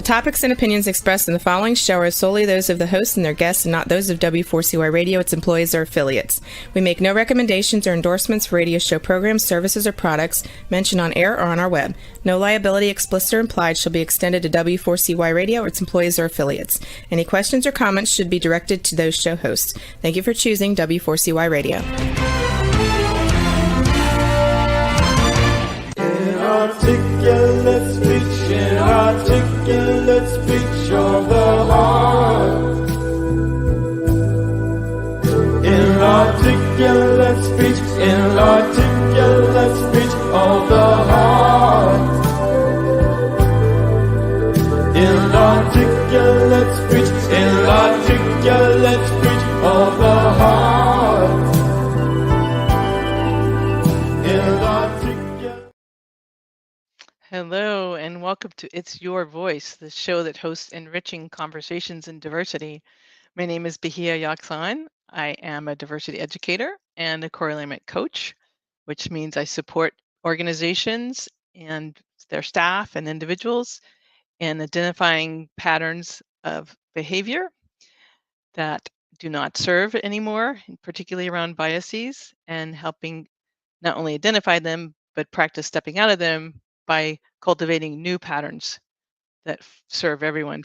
topics and opinions expressed in the following show are solely those of the host and their guests and not those of W4CY Radio, its employees, or affiliates. We make no recommendations or endorsements for radio show programs, services, or products mentioned on air or on our web. No liability, explicit or implied, shall be extended to W4CY Radio or its employees or affiliates. Any questions or comments should be directed to those show hosts. Thank you for choosing W4CY Radio. Inarticulate speech of the heart. Inarticulate speech of the heart. Inarticulate speech of the heart. Hello, and welcome to It's Your Voice, the show that hosts enriching conversations in diversity. My name is Bahia Yaksan. I am a diversity educator and a core alignment coach, which means I support organizations and their staff and individuals in identifying patterns of behavior that do not serve anymore, particularly around biases, and helping not only identify them, but practice stepping out of them by cultivating new patterns that serve everyone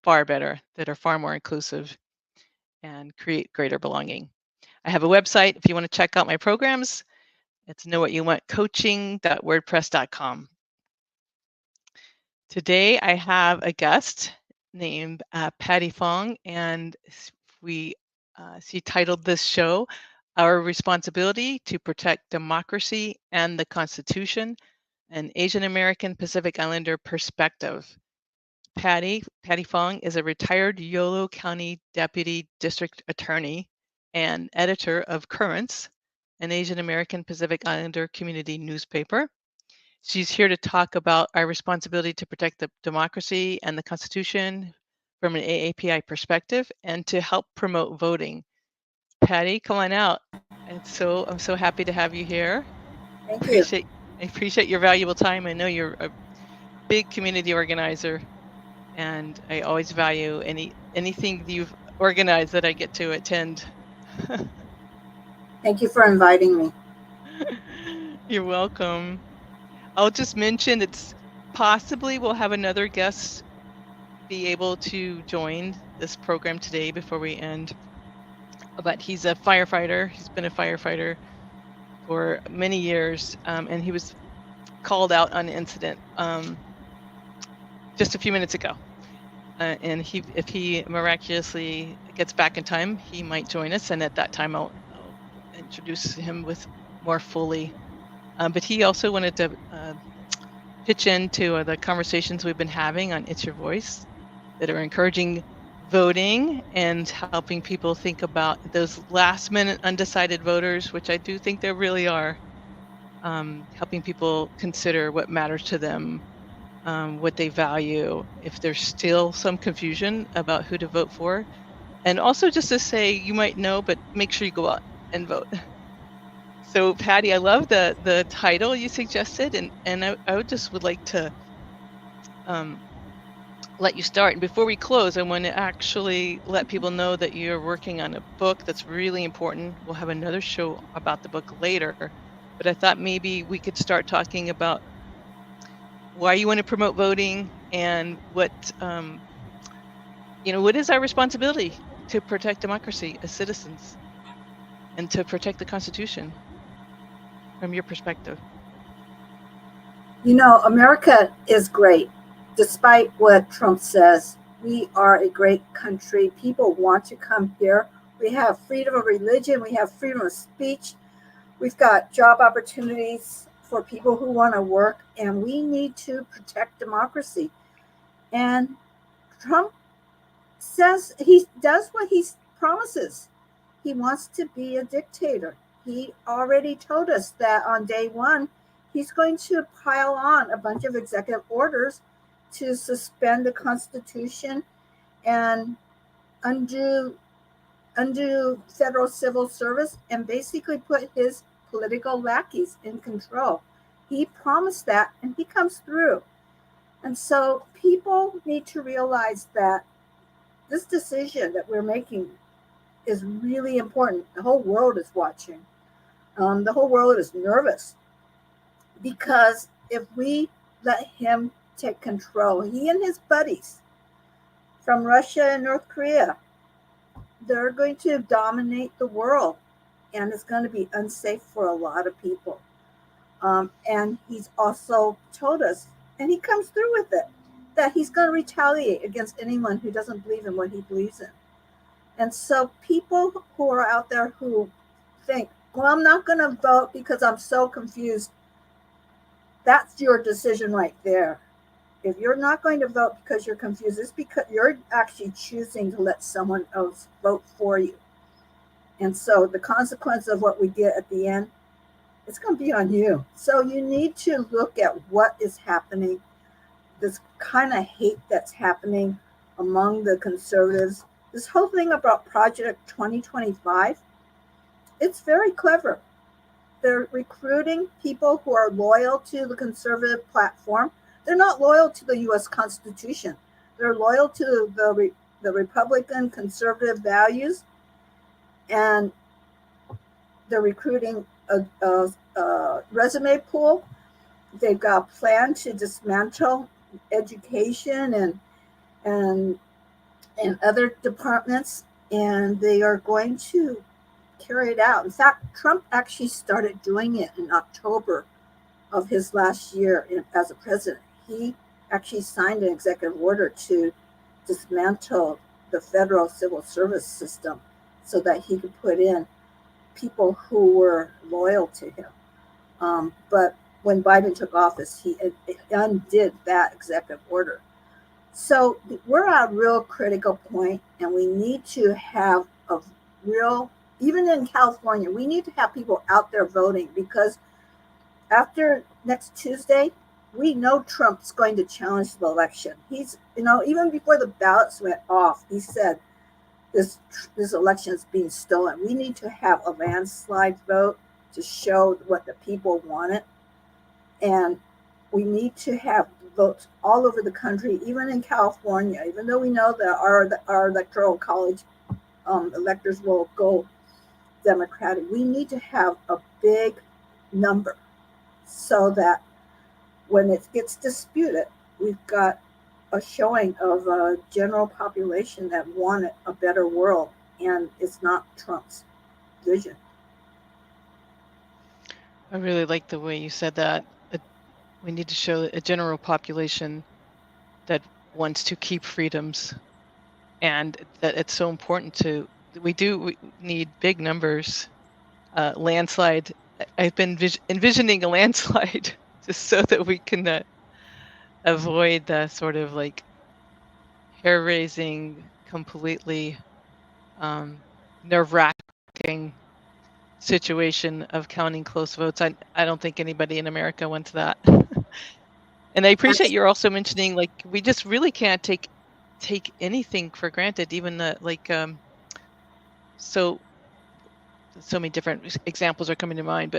far better, that are far more inclusive and create greater belonging. I have a website if you want to check out my programs. It's knowwhatyouvantcoaching.wordpress.com. Today I have a guest named Patty Fong, and she titled this show, Our Responsibility to Protect Democracy and the Constitution, an Asian American Pacific Islander perspective. Patty Fong is a retired Yolo County Deputy District Attorney and editor of Currents, an Asian American Pacific Islander community newspaper. She's here to talk about our responsibility to protect the democracy and the Constitution from an AAPI perspective and to help promote voting. Patty, come on out. I'm so happy to have you here. Thank you. I appreciate your valuable time. I know you're a big community organizer, and I always value anything you've organized that I get to attend. Thank you for inviting me. You're welcome. I'll just mention it's possibly we'll have another guest be able to join this program today before we end. But he's a firefighter. He's been a firefighter for many years, and he was called out on an incident just a few minutes ago. And if he miraculously gets back in time, he might join us, and at that time I'll introduce him with more fully. But he also wanted to pitch into the conversations we've been having on It's Your Voice that are encouraging voting and helping people think about those last-minute undecided voters, which I do think there really are, helping people consider what matters to them, what they value, if there's still some confusion about who to vote for. And also just to say, you might know, but make sure you go out and vote. So Patty, I love the title you suggested, and I would like to let you start. And before we close, I want to actually let people know that you're working on a book that's really important. We'll have another show about the book later, but I thought maybe we could start talking about why you want to promote voting and what is our responsibility to protect democracy as citizens and to protect the Constitution from your perspective. America is great. Despite what Trump says, we are a great country. People want to come here. We have freedom of religion. We have freedom of speech. We've got job opportunities for people who want to work, and we need to protect democracy. And Trump says he does what he promises. He wants to be a dictator. He already told us that on day one, he's going to pile on a bunch of executive orders to suspend the Constitution and undo federal civil service and basically put his political lackeys in control. He promised that, and he comes through. And so people need to realize that this decision that we're making is really important. The whole world is watching. The whole world is nervous because if we let him take control, he and his buddies from Russia and North Korea, they're going to dominate the world, and it's going to be unsafe for a lot of people. And he's also told us, and he comes through with it, that he's going to retaliate against anyone who doesn't believe in what he believes in. And so people who are out there who think, well, I'm not going to vote because I'm so confused, that's your decision right there. If you're not going to vote because you're confused, it's because you're actually choosing to let someone else vote for you. And so the consequence of what we get at the end, it's going to be on you. So you need to look at what is happening, this kind of hate that's happening among the conservatives. This whole thing about Project 2025, it's very clever. They're recruiting people who are loyal to the conservative platform. They're not loyal to the U.S. Constitution. They're loyal to the Republican conservative values, and they're recruiting a resume pool. They've got a plan to dismantle education and other departments, and they are going to carry it out. In fact, Trump actually started doing it in October of his last year as a president. He actually signed an executive order to dismantle the federal civil service system so that he could put in people who were loyal to him. But when Biden took office, he undid that executive order. So we're at a real critical point, and we need to have a real, even in California, we need to have people out there voting, because after next Tuesday, we know Trump's going to challenge the election. He's, even before the ballots went off, he said this election is being stolen. We need to have a landslide vote to show what the people wanted. And we need to have votes all over the country, even in California, even though we know that our electoral college electors will go Democratic. We need to have a big number so that when it gets disputed, we've got a showing of a general population that wanted a better world, and it's not Trump's vision. I really like the way you said that. We need to show a general population that wants to keep freedoms, and that it's so important we need big numbers. Landslide. I've been envisioning a landslide just so that we can avoid the sort of like hair-raising, completely nerve-wracking situation of counting close votes. I don't think anybody in America wants that. And I appreciate you're also mentioning, like, we just really can't take anything for granted, even so many different examples are coming to mind,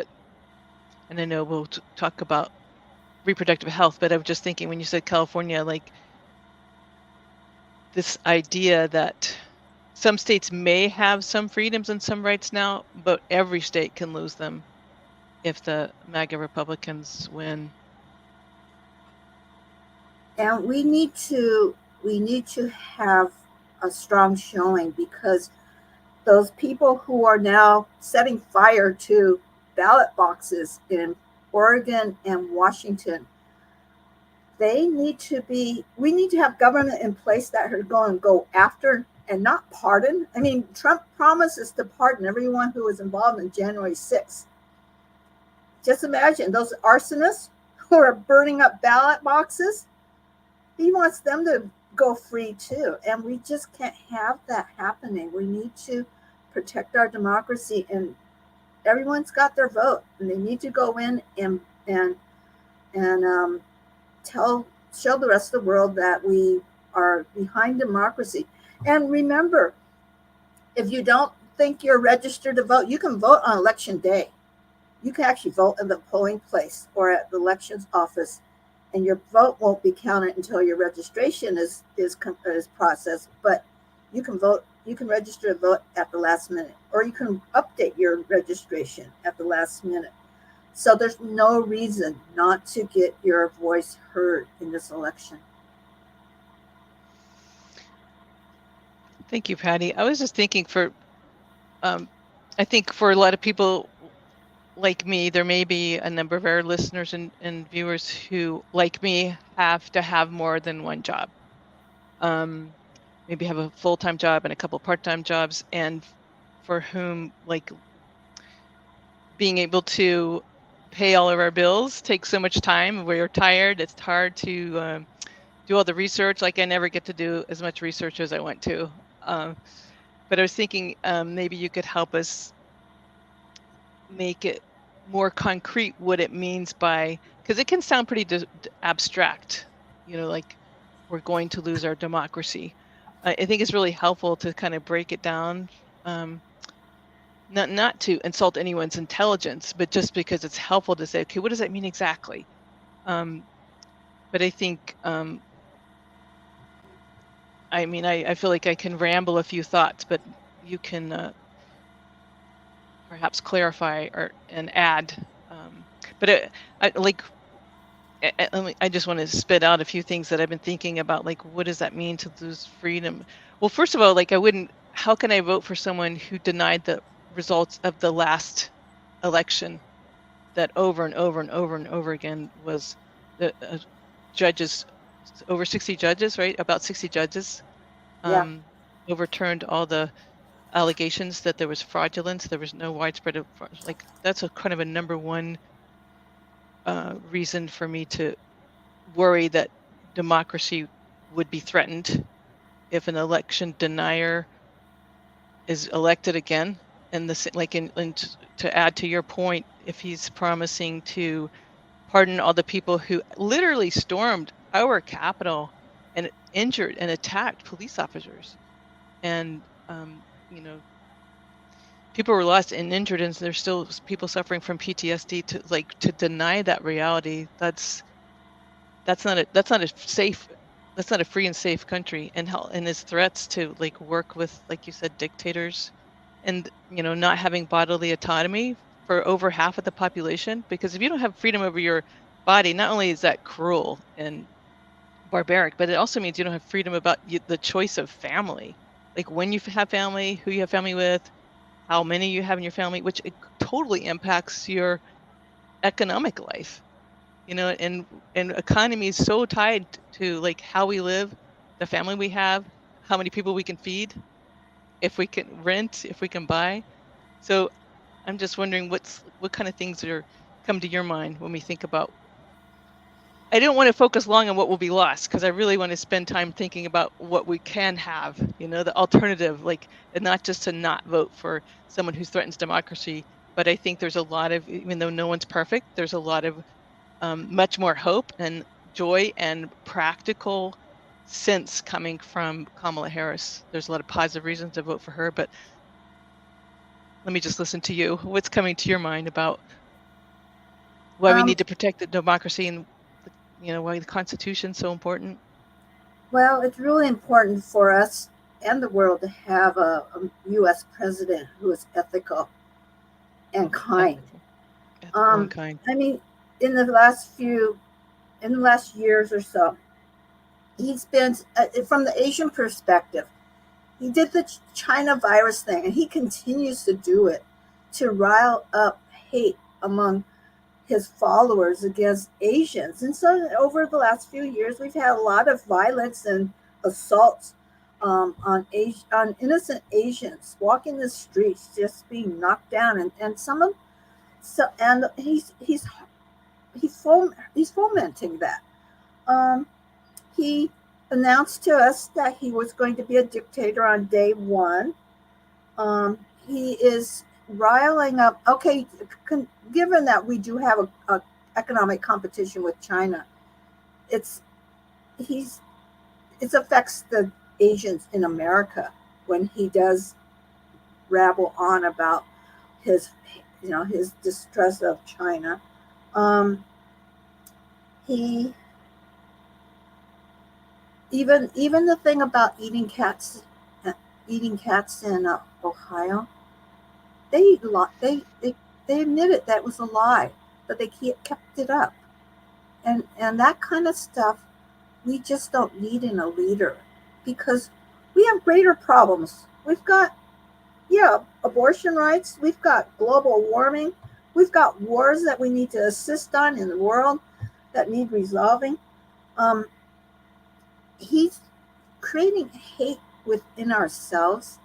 and I know we'll talk about reproductive health, but I was just thinking when you said California, like this idea that some states may have some freedoms and some rights now, but every state can lose them if the MAGA Republicans win. And we need to have a strong showing, because those people who are now setting fire to ballot boxes in Oregon and Washington, we need to have government in place that are going to go after and not pardon. I mean, Trump promises to pardon everyone who was involved in January 6th. Just imagine those arsonists who are burning up ballot boxes. He wants them to go free too. And we just can't have that happening. We need to protect our democracy, and everyone's got their vote, and they need to go in and show the rest of the world that we are behind democracy. And remember, if you don't think you're registered to vote, you can vote on election day. You can actually vote in the polling place or at the elections office, and your vote won't be counted until your registration is processed. But you can vote. You can register to vote at the last minute, or you can update your registration at the last minute. So there's no reason not to get your voice heard in this election. Thank you, Patty. I was just thinking I think for a lot of people like me, there may be a number of our listeners and viewers who, like me, have to have more than one job. Maybe have a full-time job and a couple part-time jobs, and for whom like being able to pay all of our bills takes so much time. We're tired. It's hard to do all the research. Like I never get to do as much research as I want to. But I was thinking maybe you could help us make it more concrete what it means by, because it can sound pretty abstract, like we're going to lose our democracy. I think it's really helpful to kind of break it down, not to insult anyone's intelligence, but just because it's helpful to say, okay, what does that mean exactly? But I think, I feel like I can ramble a few thoughts, but you can perhaps clarify and add. But I just want to spit out a few things that I've been thinking about, like, what does that mean to lose freedom? Well, first of all, like, how can I vote for someone who denied the results of the last election that over and over and over and over again was the judges, over 60 judges, right? About 60 judges overturned all the allegations that there was fraudulence. There was no widespread of, like, that's a kind of a number one reason for me to worry that democracy would be threatened if an election denier is elected again. And to add to your point, if he's promising to pardon all the people who literally stormed our Capitol and injured and attacked police officers, and people were lost and injured, and there's still people suffering from PTSD, to deny that reality, that's not a free and safe country. And his threats to like work with, like you said, dictators, and not having bodily autonomy for over half of the population, because if you don't have freedom over your body, not only is that cruel and barbaric, but it also means you don't have freedom about the choice of family, like when you have family, who you have family with, how many you have in your family, which it totally impacts your economic life. And economy is so tied to like how we live, the family we have, how many people we can feed, if we can rent, if we can buy. So I'm just wondering what kind of things come to your mind when we think about. I don't want to focus long on what will be lost, because I really want to spend time thinking about what we can have, the alternative, like, and not just to not vote for someone who threatens democracy. But I think there's a lot of, even though no one's perfect, there's a lot of much more hope and joy and practical sense coming from Kamala Harris. There's a lot of positive reasons to vote for her, but let me just listen to you. What's coming to your mind about why we need to protect the democracy, and why the Constitution's so important? Well, it's really important for us and the world to have a U.S. president who is ethical and kind. Ethical and kind. I mean, in the last years or so, he's been, from the Asian perspective, he did the China virus thing, and he continues to do it to rile up hate among his followers against Asians. And so over the last few years, we've had a lot of violence and assaults on innocent Asians walking the streets, just being knocked down, and he's fomenting that. He announced to us that he was going to be a dictator on day one. He is riling up. Okay, given that we do have a economic competition with China, it affects the Asians in America when he does rabble on about his distrust of China. He Even the thing about eating cats in Ohio, they they admitted that was a lie, but they kept it up, and that kind of stuff we just don't need in a leader, because we have greater problems. We've got, yeah, abortion rights. We've got global warming. We've got wars that we need to assist on in the world that need resolving. Um, he's creating hate within ourselves,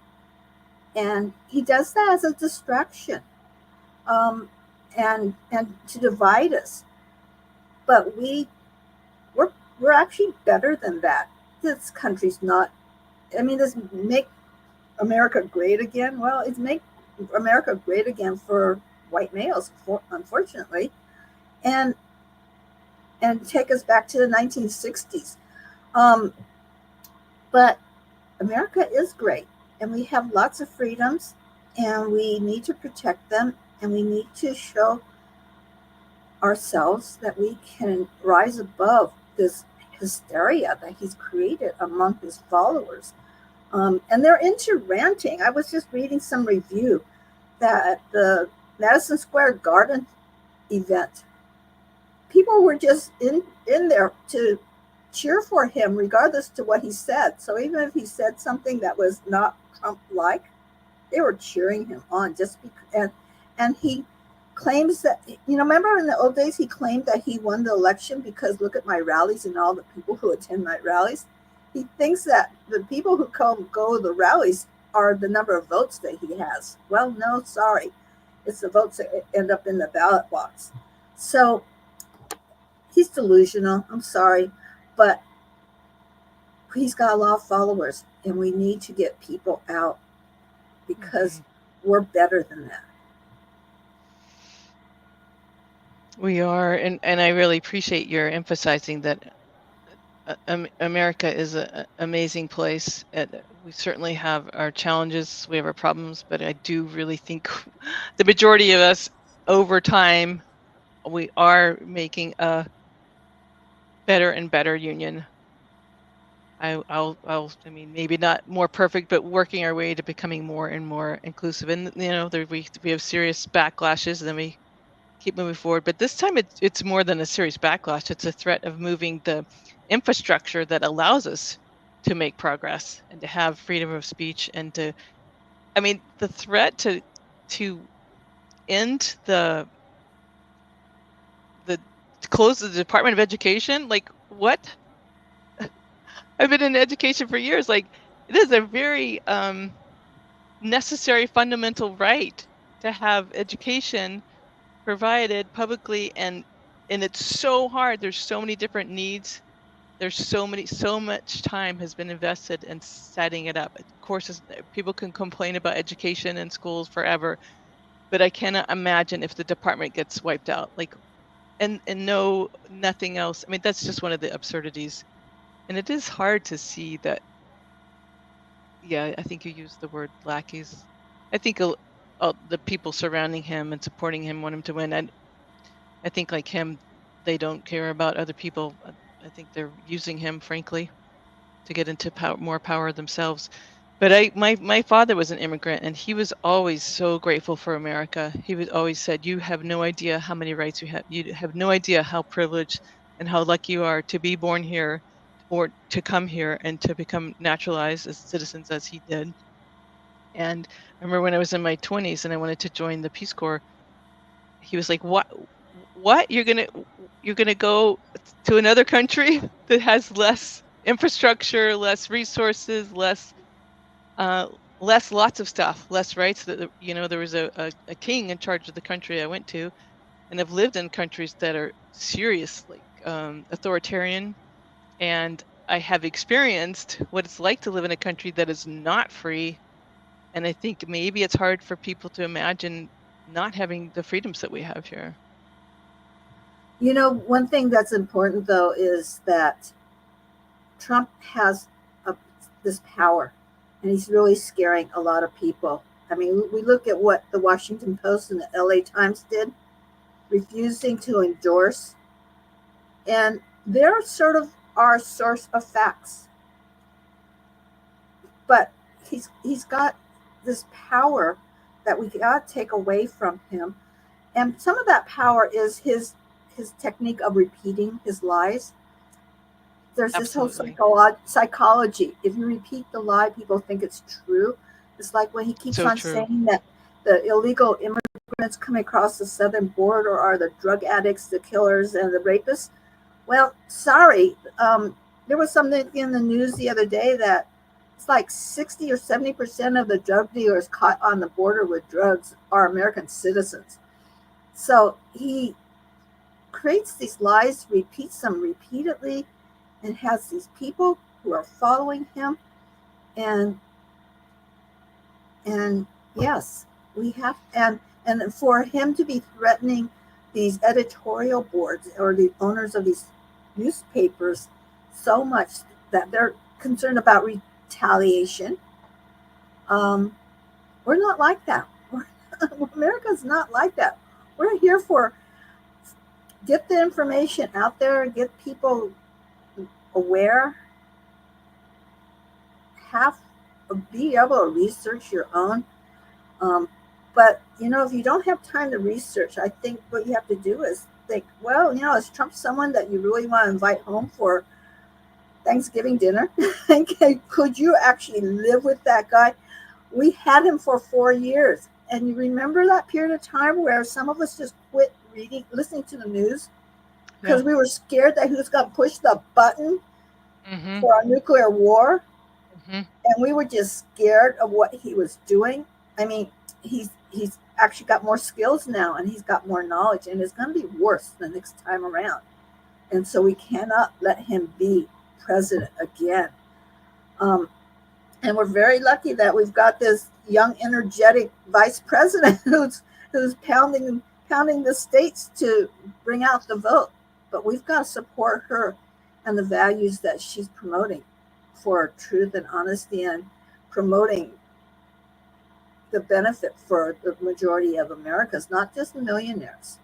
and he does that as a distraction, and to divide us. But we're actually better than that. This country's not. I mean, this make America great again. Well, it's make America great again for white males, unfortunately, and take us back to the 1960s. Um, but America is great, and we have lots of freedoms, and we need to protect them, and we need to show ourselves that we can rise above this hysteria that he's created among his followers. And they're into ranting. I was just reading some review that the Madison Square Garden event, people were just in there to cheer for him regardless to what he said. So even if he said something that was not Trump-like, they were cheering him on just because. And he claims that, remember in the old days he claimed that he won the election because look at my rallies and all the people who attend my rallies. He thinks that the people who go to the rallies are the number of votes that he has. Well, no, sorry. It's the votes that end up in the ballot box. So he's delusional. I'm sorry. But he's got a lot of followers, and we need to get people out because we're better than that. We are, and I really appreciate your emphasizing that America is an amazing place. We certainly have our challenges, we have our problems, but I do really think the majority of us, over time, we are making a better and better union. I mean, maybe not more perfect, but working our way to becoming more and more inclusive. And we have serious backlashes, and then we keep moving forward. But this time it's more than a serious backlash. It's a threat of moving the infrastructure that allows us to make progress and to have freedom of speech and the threat to end to close the Department of Education. Like, what? I've been in education for years. Like, it is a very necessary fundamental right to have education provided publicly, and it's so hard. There's so many different needs. There's so much time has been invested in setting it up. Of course, people can complain about education in schools forever, but I cannot imagine if the department gets wiped out, like, and no, nothing else. I mean, that's just one of the absurdities. And it is hard to see that. Yeah, I think you used the word lackeys. I think the people surrounding him and supporting him want him to win. And I think, like him, they don't care about other people. I think they're using him, frankly, to get into more power themselves. But my father was an immigrant, and he was always so grateful for America. He would always said, "You have no idea how many rights you have. You have no idea how privileged and how lucky you are to be born here, or to come here and to become naturalized as citizens as he did." And I remember when I was in my 20s and I wanted to join the Peace Corps, he was like, "What? You're gonna go to another country that has less infrastructure, less resources, less lots of stuff, less rights." That there was a king in charge of the country I went to, and I've lived in countries that are seriously authoritarian, and I have experienced what it's like to live in a country that is not free. And I think maybe it's hard for people to imagine not having the freedoms that we have here. One thing that's important, though, is that Trump has this power, and he's really scaring a lot of people. I mean, we look at what the Washington Post and the LA Times did, refusing to endorse, and they're sort of our source of facts. but he's got this power that we got to take away from him. And some of that power is his technique of repeating his lies. There's this whole Absolutely. psychology. If you repeat the lie, people think it's true. It's like when he keeps So on true. saying that the illegal immigrants coming across the southern border are the drug addicts, the killers, and the rapists. Well, sorry. There was something in the news the other day that it's like 60 or 70% of the drug dealers caught on the border with drugs are American citizens. So he creates these lies, repeats them repeatedly, and has these people who are following him. And yes, we have, and for him to be threatening these editorial boards or the owners of these newspapers so much that they're concerned about retaliation. We're not like that. America's not like that. We're here for get the information out there, get people aware, be able to research your own. But if you don't have time to research, I think what you have to do is think, well, is Trump someone that you really want to invite home for Thanksgiving dinner? Could you actually live with that guy? We had him for 4 years. And you remember that period of time where some of us just quit listening to the news because we were scared that he was going to push the button for a nuclear war. And we were just scared of what he was doing. I mean, he's actually got more skills now, and he's got more knowledge, and it's going to be worse the next time around. And so we cannot let him be president again. And we're very lucky that we've got this young, energetic vice president who's pounding the states to bring out the vote. But we've got to support her and the values that she's promoting for truth and honesty, and promoting the benefit for the majority of Americans, not just the millionaires.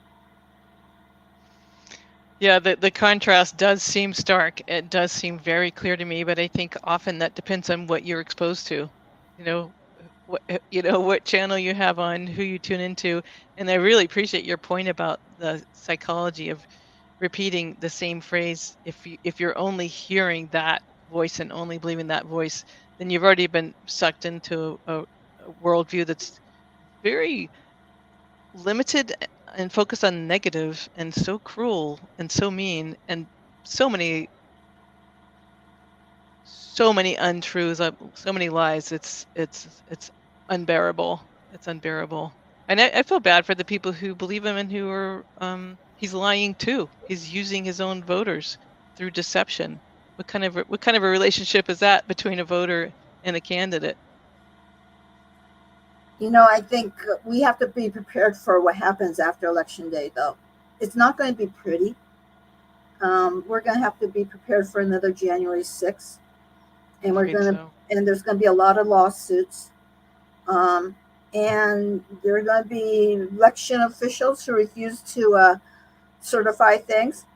Yeah, the contrast does seem stark. It does seem very clear to me, but I think often that depends on what you're exposed to. What channel you have on, who you tune into. And I really appreciate your point about the psychology of repeating the same phrase. If you're only hearing that voice and only believing that voice, then you've already been sucked into a worldview that's very limited and focused on negative and so cruel and so mean and so many untruths, so many lies. It's unbearable. It's unbearable. And I feel bad for the people who believe him and who are he's lying too. He's using his own voters through deception. What kind of a relationship is that between a voter and a candidate? I think we have to be prepared for what happens after Election Day, though. It's not going to be pretty. We're going to have to be prepared for another January 6th. And and there's going to be a lot of lawsuits. And there are going to be election officials who refuse to certify things.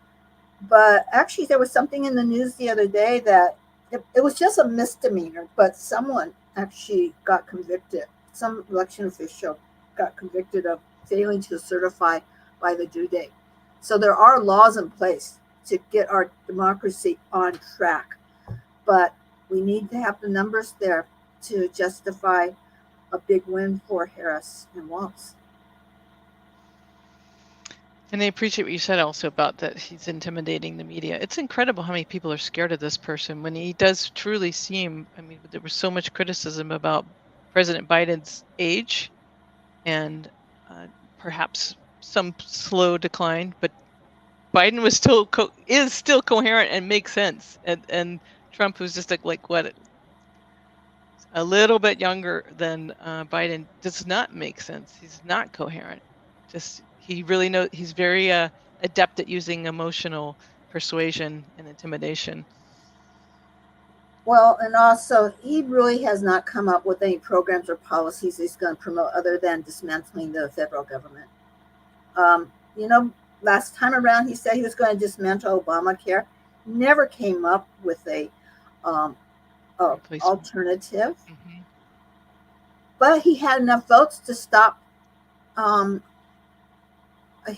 But actually, there was something in the news the other day that it was just a misdemeanor, but someone actually got convicted. Some election official got convicted of failing to certify by the due date. So there are laws in place to get our democracy on track. But we need to have the numbers there to justify a big win for Harris and Walz. And I appreciate what you said also about that he's intimidating the media. It's incredible how many people are scared of this person when he does truly seem, there was so much criticism about President Biden's age and perhaps some slow decline, but Biden was is still coherent and makes sense. And Trump, who's just like what, a little bit younger than Biden, does not make sense. He's not coherent. He really knows. He's very adept at using emotional persuasion and intimidation. Well, and also he really has not come up with any programs or policies he's going to promote other than dismantling the federal government. Last time around he said he was going to dismantle Obamacare. Never came up with a replacement. alternative, Mhm. but he had enough votes to stop. He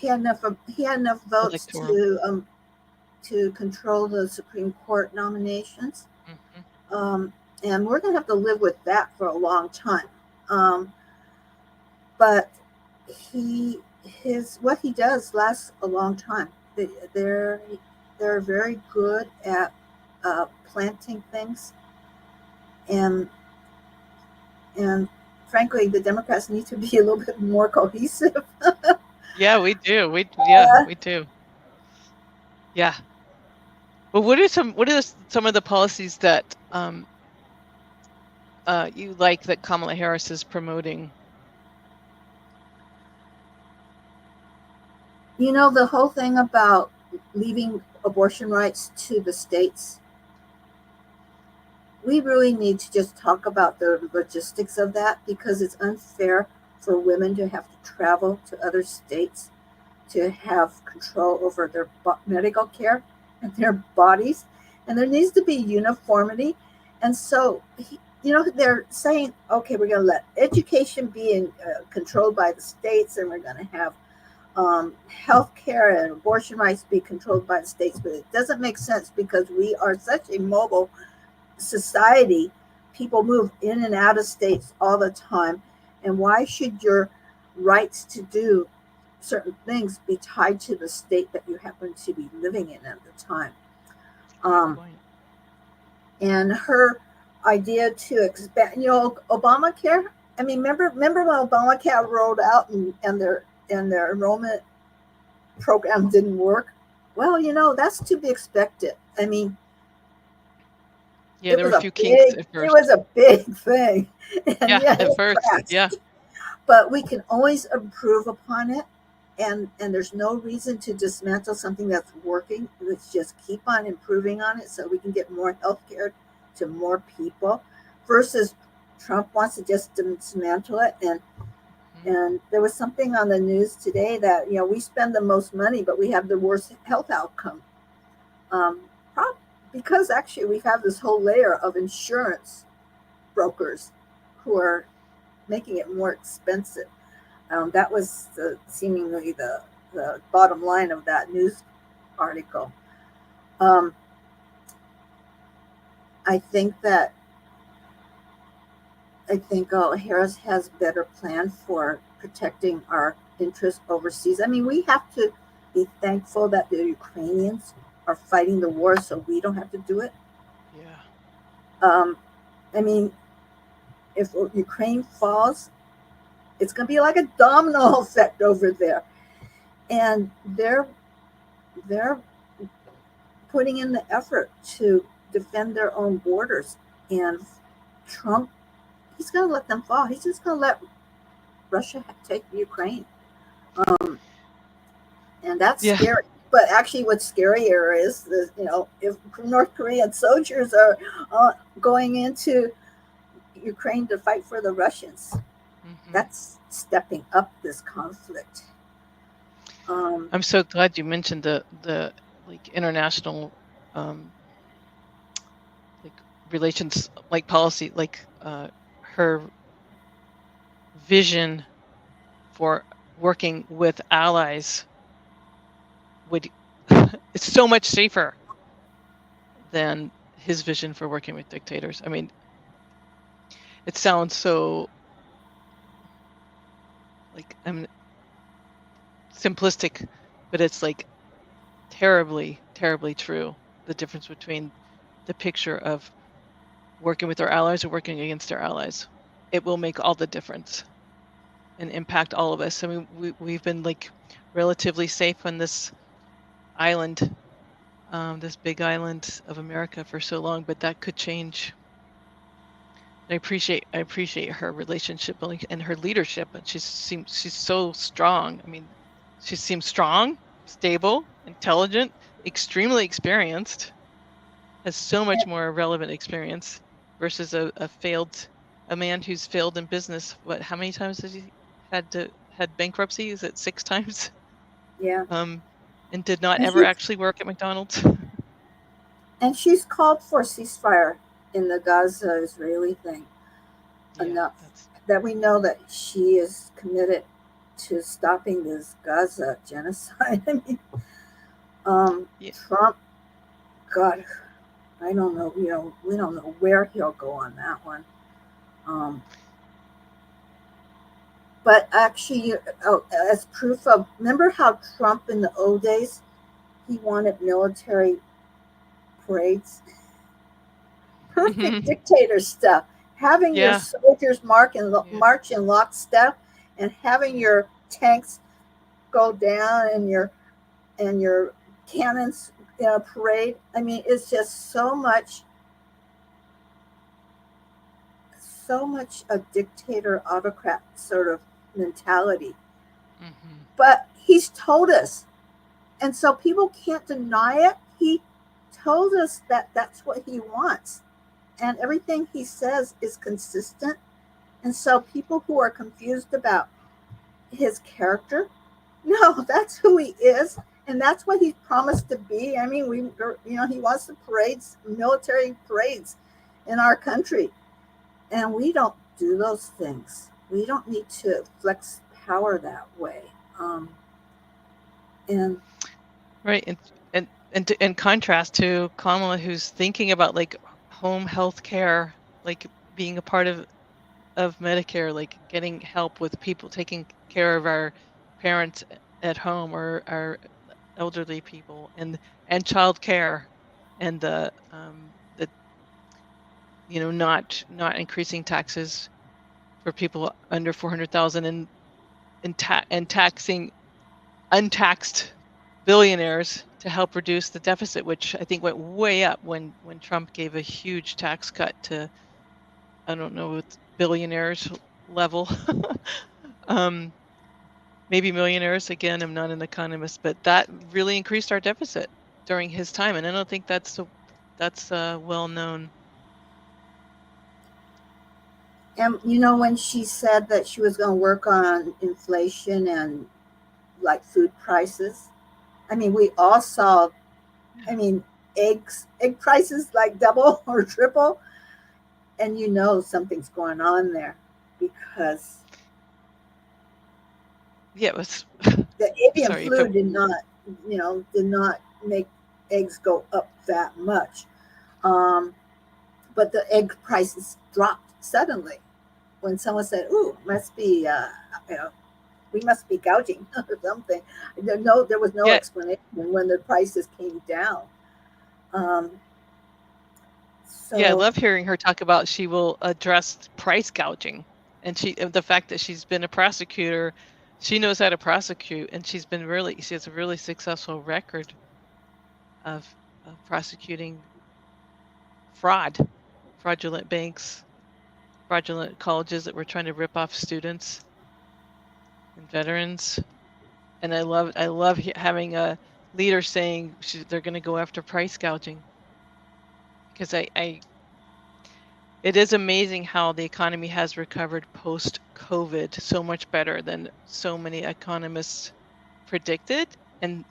had enough. He had enough votes Electoral. to control the Supreme Court nominations. Mhm. And we're going to have to live with that for a long time. But what he does lasts a long time. They're very good at planting things, and frankly, the Democrats need to be a little bit more cohesive. Yeah, we do. We do. Yeah. Well, what are some of the policies that you like that Kamala Harris is promoting? You know, the whole thing about leaving abortion rights to the states, we really need to just talk about the logistics of that, because it's unfair for women to have to travel to other states to have control over their medical care and their bodies. And there needs to be uniformity. And so, they're saying, okay, we're going to let education be controlled by the states, and we're going to have health care and abortion rights be controlled by the states. But it doesn't make sense, because we are such a mobile society. People move in and out of states all the time. And why should your rights to do certain things be tied to the state that you happen to be living in at the time? And her idea to expand, Obamacare. I mean, remember when Obamacare rolled out and their enrollment program didn't work? Well, that's to be expected. I mean, Yeah, there were a few kinks at it first. was a big thing. And Yeah, at first, crashed. yeah. But we can always improve upon it, and there's no reason to dismantle something that's working. Let's just keep on improving on it so we can get more health care to more people, versus Trump wants to just dismantle it. And there was something on the news today that, we spend the most money, but we have the worst health outcome. Because actually we have this whole layer of insurance brokers who are making it more expensive. That was seemingly the bottom line of that news article. I think Harris has a better plan for protecting our interests overseas. I mean, we have to be thankful that the Ukrainians are fighting the war so we don't have to do it. Yeah. I mean, if Ukraine falls, it's going to be like a domino effect over there. And they're putting in the effort to defend their own borders. And Trump, he's going to let them fall. He's just going to let Russia take Ukraine. And that's scary. But actually, what's scarier is, if North Korean soldiers are going into Ukraine to fight for the Russians. Mm-hmm. That's stepping up this conflict. I'm so glad you mentioned the international relations policy, her vision for working with allies it's so much safer than his vision for working with dictators. I mean, it sounds so simplistic, but it's terribly, terribly true. The difference between the picture of working with our allies or working against our allies. It will make all the difference and impact all of us. I mean, we've been relatively safe on this island, this big island of America for so long, but that could change. And I appreciate her relationship and her leadership. And she's so strong. I mean, she seems strong, stable, intelligent, extremely experienced, has so much more relevant experience versus a man who's failed in business. How many times has he had bankruptcy? Is it 6 times? Yeah. And did not ever actually work at McDonald's. And she's called for a ceasefire in the Gaza-Israeli thing Yeah, enough that's that we know that she is committed to stopping this Gaza genocide. I mean, yeah. Trump, God, I don't know. We don't know where he'll go on that one. Um, but actually, as proof of, remember how Trump in the old days, he wanted military parades? Perfect dictator stuff. Having your Yeah. soldiers Yeah. march in lockstep, and having your tanks go down, and your cannons parade. I mean, it's just so much a dictator autocrat sort of mentality. Hmm. But he's told us, and so people can't deny it. He told us that that's what he wants, and everything he says is consistent. And so people who are confused about his character, no, that's who he is, and that's what he's promised to be. I mean, he wants the parades, military parades, in our country, and we don't do those things. We don't need to flex power that way. And Right. In contrast to Kamala, who's thinking about like home health care, like being a part of Medicare, like getting help with people taking care of our parents at home or our elderly people, and child care, and the not increasing taxes for people under 400,000, and taxing untaxed billionaires to help reduce the deficit, which I think went way up when Trump gave a huge tax cut to, I don't know, with billionaires level. um, Maybe millionaires. Again, I'm not an economist, but that really increased our deficit during his time, and I don't think that's well known. and when she said that she was going to work on inflation and like food prices, I mean, we all saw. I mean, egg prices like double or triple, and something's going on there because Yeah, it was. the avian Sorry, but flu did not make eggs go up that much. Um, but the egg prices dropped suddenly when someone said, "Ooh, must be you know we must be gouging or something." There was no yeah, explanation when the prices came down. Um, yeah, I so love hearing her talk about she will address price gouging, and the fact that she's been a prosecutor, she knows how to prosecute, and she has a really successful record of prosecuting fraudulent banks, fraudulent colleges that were trying to rip off students and veterans. And I love having a leader saying they're going to go after price gouging, because it is amazing how the economy has recovered post COVID so much better than so many economists predicted. And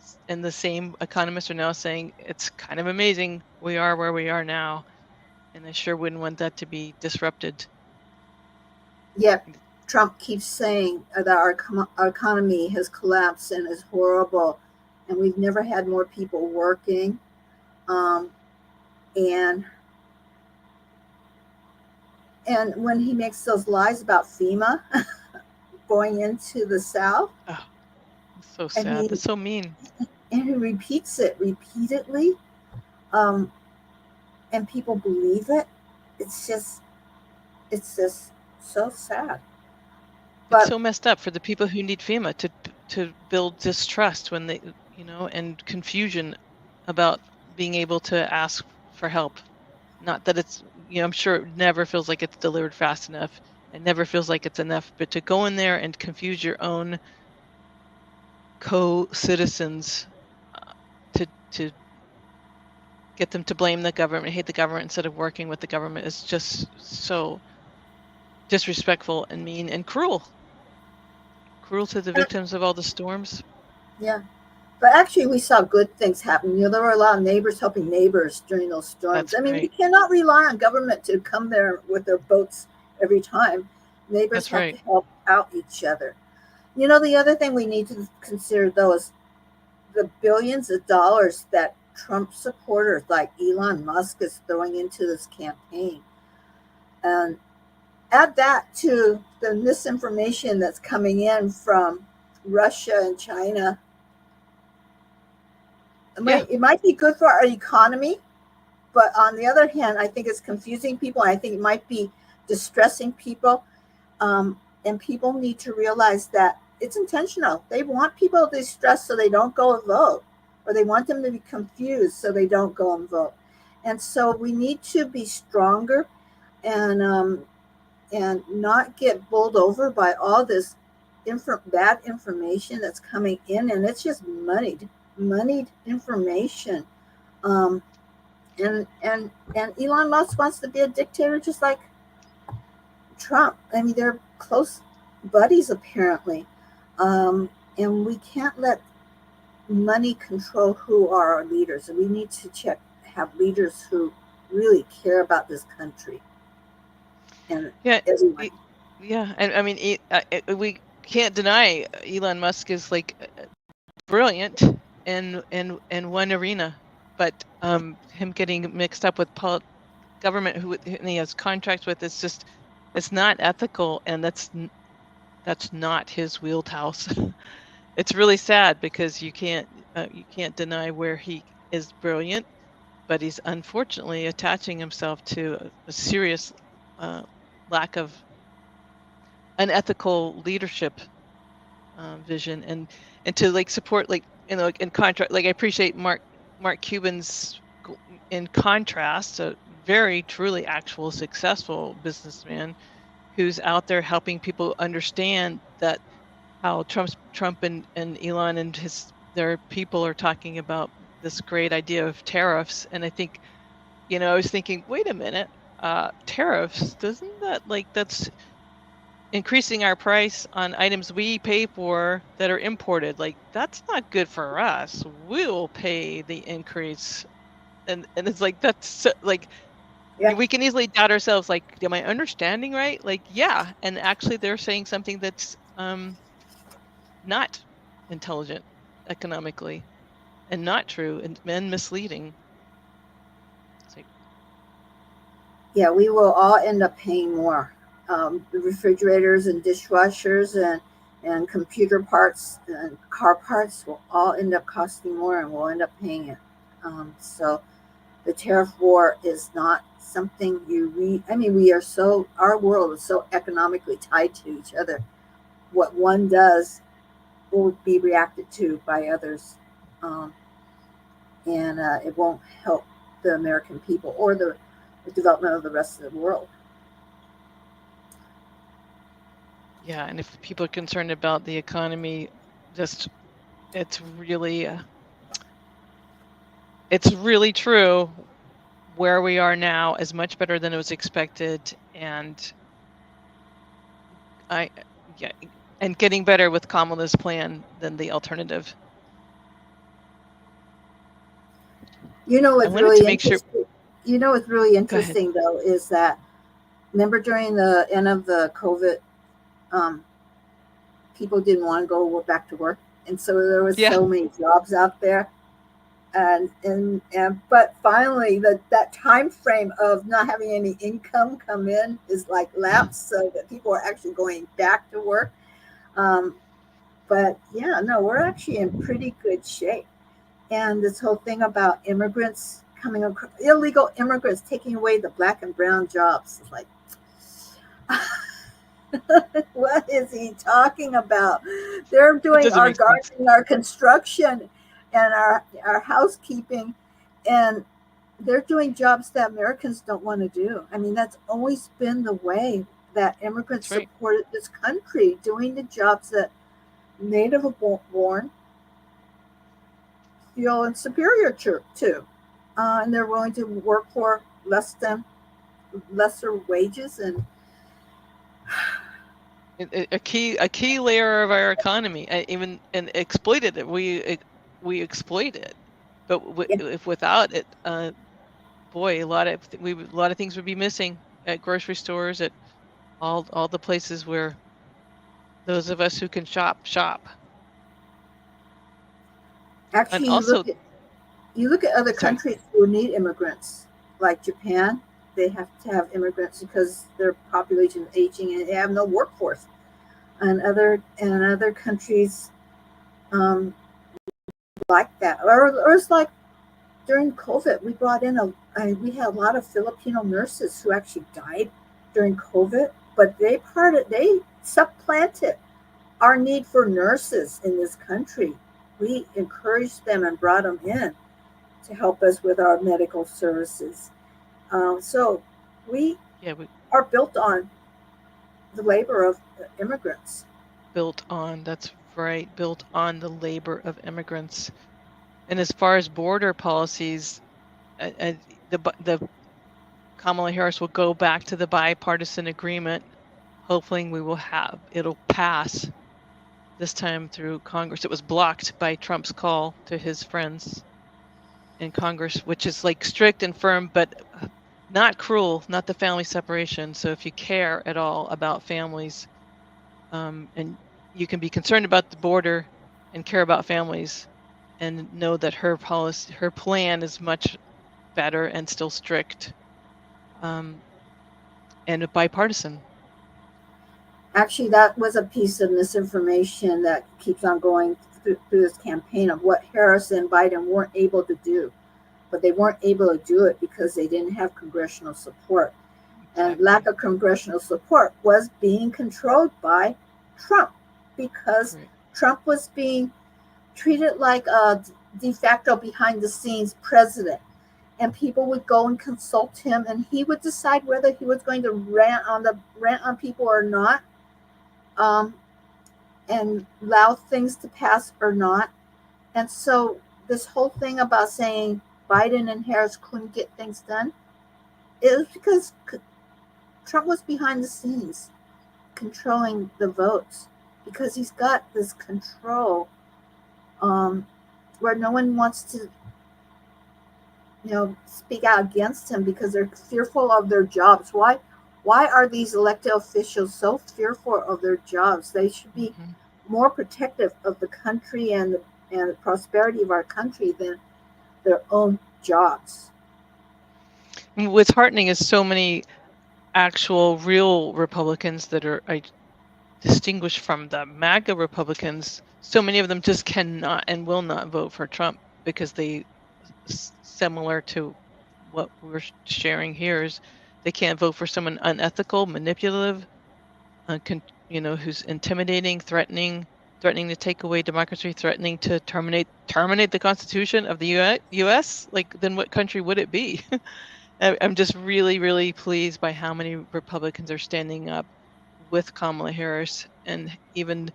the same economists are now saying it's kind of amazing we are where we are now, and I sure wouldn't want that to be disrupted. yet Trump keeps saying that our economy has collapsed and is horrible, and we've never had more people working. Um, and and when he makes those lies about FEMA going into the South, Oh, it's so and sad. he That's so mean. and he repeats it repeatedly, um, and people believe it. It's just it's just so sad. It's But so messed up for the people who need FEMA to build distrust when and confusion about being able to ask for help. Not that I'm sure it never feels like it's delivered fast enough. It never feels like it's enough, but to go in there and confuse your own co-citizens, to get them to blame the government, hate the government instead of working with the government, is just so disrespectful and mean and cruel to the victims of all the storms. yeah, But actually, we saw good things happen. There were a lot of neighbors helping neighbors during those storms. That's I mean, we right. cannot rely on government to come there with their boats every time. Neighbors That's have right. to help out each other. The other thing we need to consider, though, is the billions of dollars that Trump supporters like Elon Musk is throwing into this campaign. And add that to the misinformation that's coming in from Russia and China. Yeah. It might be good for our economy, but on the other hand, I think it's confusing people. And I think it might be distressing people. And people need to realize that it's intentional. They want people to be stressed so they don't go and vote, or they want them to be confused so they don't go and vote. And so we need to be stronger and not get bowled over by all this bad information that's coming in, and it's just moneyed information. Um, and Elon Musk wants to be a dictator just like Trump. I mean, they're close buddies apparently, and we can't let money control who are our leaders. And we need to have leaders who really care about this country and Yeah. everyone. Yeah. And I mean, we can't deny Elon Musk is like brilliant in one arena, but him getting mixed up with government who he has contracts with, it's not ethical, and that's not his wheelhouse. It's really sad because you can't deny where he is brilliant, but he's unfortunately attaching himself to a serious lack of unethical leadership vision, and to like support, like, in contrast, like I appreciate Mark Cuban's, in contrast, a very truly actual successful businessman who's out there helping people understand that how Trump and Elon and their people are talking about this great idea of tariffs. And I think, I was thinking, wait a minute, tariffs, doesn't that, like, that's increasing our price on items we pay for that are imported. Like, that's not good for us. We'll pay the increase. And it's like, that's so, like, Yeah. we can easily doubt ourselves, like, am I understanding right? Like, yeah. And actually they're saying something that's not intelligent economically, and not true, and misleading. Yeah, we will all end up paying more. The refrigerators and dishwashers and computer parts and car parts will all end up costing more, and we'll end up paying it. So the tariff war is not something I mean, our world is so economically tied to each other. What one does will be reacted to by others. And it won't help the American people or the development of the rest of the world. Yeah, and if people are concerned about the economy, it's really true. Where we are now is much better than it was expected, and and getting better with Kamala's plan than the alternative. What's really interesting? What's really interesting though is that, remember during the end of the COVID, people didn't want to go back to work, and so there was so many jobs out there, and but finally that time frame of not having any income come in is like lapsed, so that people are actually going back to work. But yeah, no, we're actually in pretty good shape. And this whole thing about immigrants coming across, illegal immigrants taking away the black and brown jobs, it's like, what is he talking about? They're doing our gardening, our construction, and our housekeeping, and they're doing jobs that Americans don't want to do. I mean, that's always been the way that immigrants supported this country, doing the jobs that native born feel superior to, and they're willing to work for lesser wages. And a key layer of our economy, even and exploited it. we exploit it. But Yeah. if without it, boy, a lot of things would be missing at grocery stores, at all the places where those of us who can shop. And Actually, also, you look at other sorry, countries who need immigrants, like Japan. They have to have immigrants because their population is aging and they have no workforce. And other countries um, like that, or it's like during COVID, we brought in we had a lot of Filipino nurses who actually died during COVID, but they supplanted our need for nurses in this country. We encouraged them and brought them in to help us with our medical services. So we yeah, we are built on the labor of immigrants. that's right, built on the labor of immigrants. And as far as border policies, the Kamala Harris will go back to the bipartisan agreement. Hopefully, it'll pass this time through Congress. It was blocked by Trump's call to his friends in Congress, which is like strict and firm, but not cruel, not the family separation. So if you care at all about families, and you can be concerned about the border and care about families, and know that her plan is much better and still strict, and bipartisan. Actually, that was a piece of misinformation that keeps on going through this campaign of what Harris and Biden weren't able to do. But they weren't able to do it because they didn't have congressional support. And Exactly. lack of congressional support was being controlled by Trump, because Right. Trump was being treated like a de facto behind the scenes president. And people would go and consult him, and he would decide whether he was going to rant on people or not, and allow things to pass or not. And so this whole thing about saying Biden and Harris couldn't get things done, it was because Trump was behind the scenes controlling the votes, because he's got this control, where no one wants to speak out against him because they're fearful of their jobs. Why are these elected officials so fearful of their jobs? They should be more protective of the country and the prosperity of our country than their own jobs. What's heartening is so many actual real Republicans that are distinguished from the MAGA Republicans. So many of them just cannot and will not vote for Trump because similar to what we're sharing here, is they can't vote for someone unethical, manipulative, who's intimidating, threatening to take away democracy, threatening to terminate the Constitution of the U.S. Like, then what country would it be? I'm just really, really pleased by how many Republicans are standing up with Kamala Harris, and even,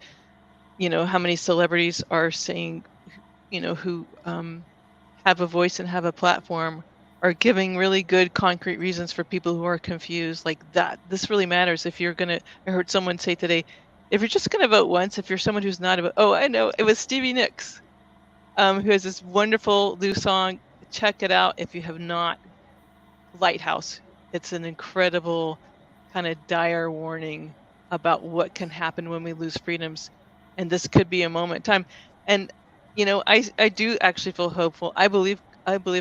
how many celebrities are saying, who have a voice and have a platform, are giving really good concrete reasons for people who are confused, like that. This really matters. I heard someone say today, if you're just gonna vote once, if you're someone who's not I know, it was Stevie Nicks, who has this wonderful new song. Check it out if you have not. Lighthouse. It's an incredible kind of dire warning about what can happen when we lose freedoms, and this could be a moment in time. And I do actually feel hopeful. I believe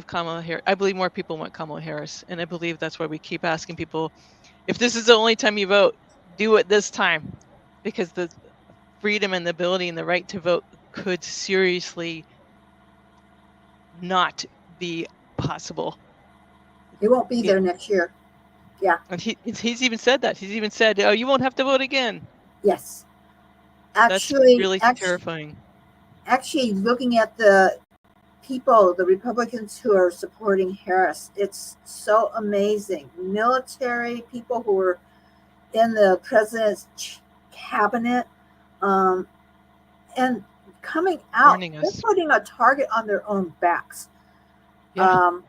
Kamala Harris. I believe more people want Kamala Harris, and I believe that's why we keep asking people, if this is the only time you vote, do it this time, because the freedom and the ability and the right to vote could seriously not be possible. It won't be there next year. Yeah. And he's even said that. He's even said, "Oh, you won't have to vote again." Yes. That's really terrifying. Actually, looking at the Republicans who are supporting Harris, it's so amazing. Military people who were in the president's cabinet, and coming out, they're putting a target on their own backs. Yeah.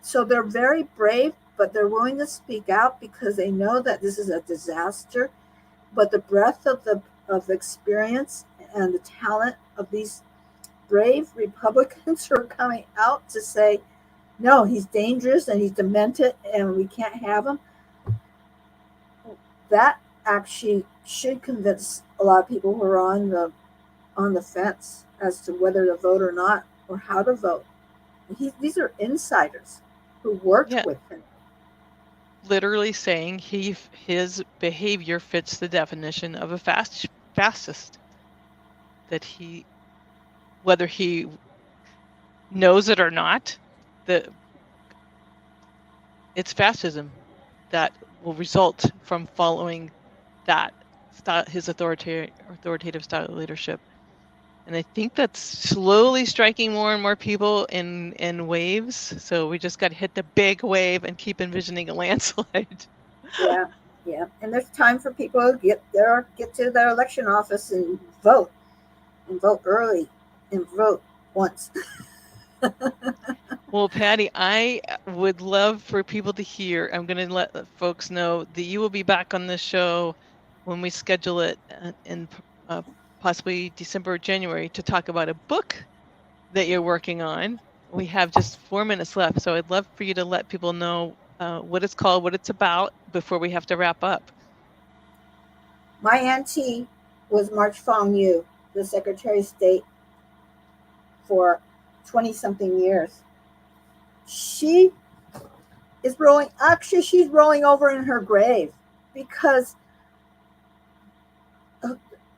So they're very brave, but they're willing to speak out because they know that this is a disaster. But the breadth of the experience and the talent of these brave Republicans who are coming out to say, no, he's dangerous and he's demented and we can't have him. That actually should convince a lot of people who are on the fence as to whether to vote or not, or how to vote. These are insiders who worked with him. Literally saying his behavior fits the definition of a fascist. That whether he knows it or not, it's fascism that will result from following that his authoritative style of leadership. And I think that's slowly striking more and more people in waves. So we just got to hit the big wave and keep envisioning a landslide. Yeah. And there's time for people to get to their election office and vote early and vote once. Well, Patty, I would love for people to hear. I'm going to let folks know that you will be back on the show when we schedule it in possibly December or January to talk about a book that you're working on. We have just 4 minutes left, so I'd love for you to let people know what it's called, what it's about, before we have to wrap up. My auntie was March Fong, the Secretary of State, for 20-something years. She is she's rolling over in her grave because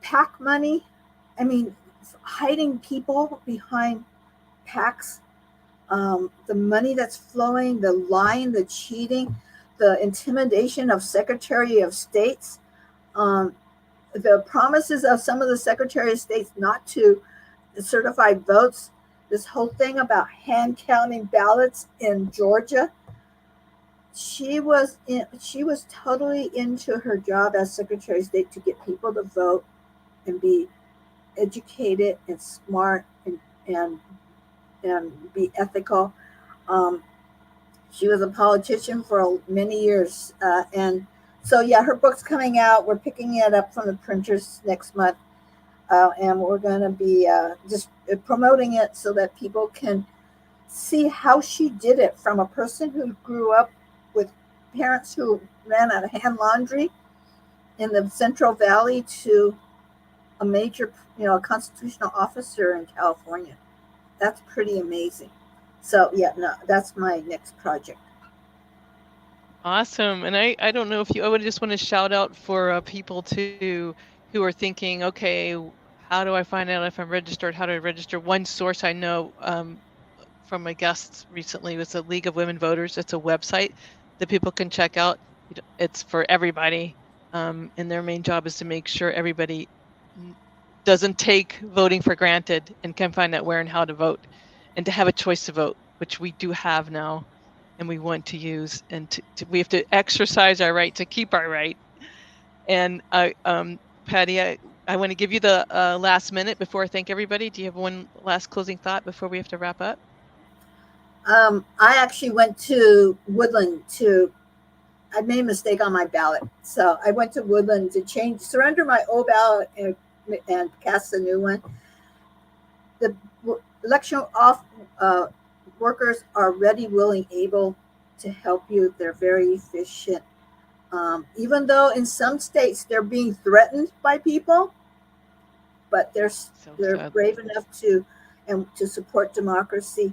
PAC money, hiding people behind PACs, the money that's flowing, the lying, the cheating, the intimidation of Secretary of States, the promises of some of the Secretary of States not to certify votes, this whole thing about hand counting ballots in Georgia. She was totally into her job as Secretary of State to get people to vote and be educated and smart and be ethical. She was a politician for many years, and so her book's coming out. We're picking it up from the printers next month, and we're going to be just promoting it so that people can see how she did it, from a person who grew up with parents who ran out of hand laundry in the Central Valley to a major, constitutional officer in California. That's pretty amazing. So that's my next project. Awesome. And I don't know if I would just want to shout out for people too who are thinking, okay, how do I find out if I'm registered? How do I register? One source I know from my guests recently was the League of Women Voters. It's a website that people can check out. It's for everybody. And their main job is to make sure everybody doesn't take voting for granted and can find out where and how to vote, and to have a choice to vote, which we do have now and we want to use. And we have to exercise our right to keep our right. And Patty, I want to give you the last minute before I thank everybody. Do you have one last closing thought before we have to wrap up? I actually went to Woodland I made a mistake on my ballot. So I went to Woodland to surrender my old ballot and cast a new one. The election workers are ready, willing, able to help you. They're very efficient. Even though in some states they're being threatened by people, but they're brave enough to support democracy.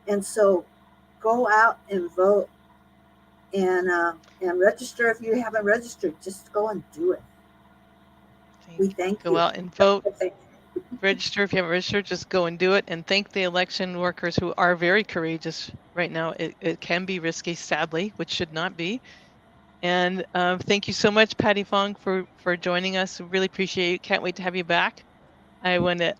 And so go out and vote and register if you haven't registered. Just go and do it. We thank you. Go out and vote. Register if you haven't registered. Just go and do it. And thank the election workers who are very courageous right now. It can be risky, sadly, which should not be. And thank you so much, Patty Fong, for joining us. Really appreciate it. Can't wait to have you back. I want to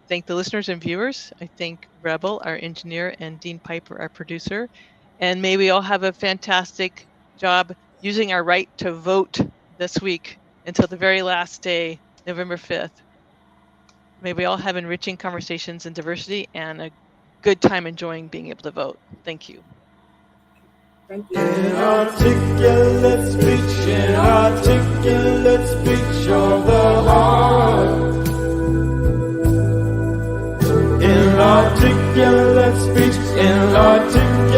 thank the listeners and viewers. I thank Rebel, our engineer, and Dean Piper, our producer. And may we all have a fantastic job using our right to vote this week until the very last day, November 5th. May we all have enriching conversations and diversity and a good time enjoying being able to vote. Thank you. Thank you. Inarticulate speech of the heart. articulate speech, inarticulate